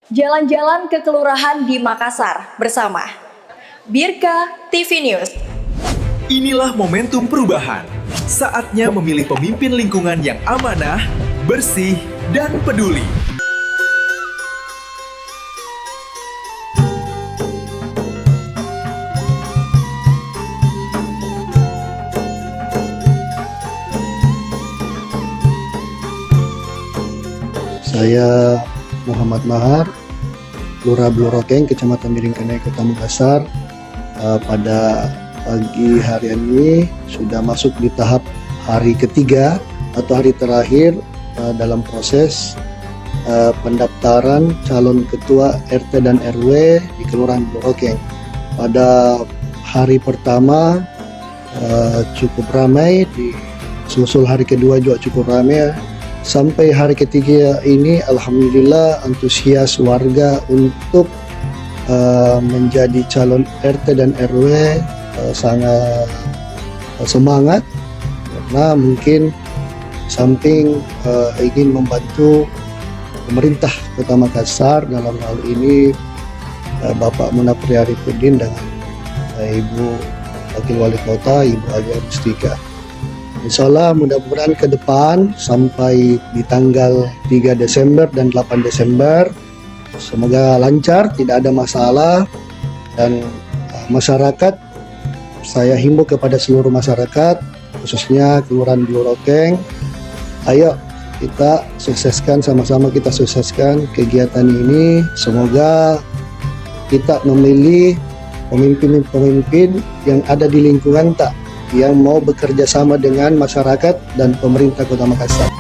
Jalan-jalan ke kelurahan di Makassar bersama Birka TV News. Inilah momentum perubahan. Saatnya memilih pemimpin lingkungan yang amanah, bersih, dan peduli. Saya Muhammad Mahar, Lurah Blorokeng, Kecamatan Miringkanai, Kota Makassar. Pada pagi hari ini sudah masuk di tahap hari ketiga atau hari terakhir dalam proses pendaftaran calon ketua RT dan RW di Kelurahan Blorokeng. Pada hari pertama cukup ramai, susul hari kedua juga cukup ramai. Sampai hari ketiga ini alhamdulillah antusias warga untuk menjadi calon RT dan RW sangat semangat, karena mungkin samping ingin membantu pemerintah Kota Makassar, dalam hal ini Bapak Munafri Arifudin dengan Ibu Wakil Wali Kota Ibu Alia Mustika. Insya Allah mudah-mudahan ke depan sampai di tanggal 3 Desember dan 8 Desember semoga lancar, tidak ada masalah. Dan masyarakat, saya himbau kepada seluruh masyarakat khususnya Kelurahan Blorokeng, ayo kita sukseskan, sama-sama kita sukseskan kegiatan ini. Semoga kita memilih pemimpin-pemimpin yang ada di lingkungan yang mau bekerja sama dengan masyarakat dan pemerintah Kota Makassar.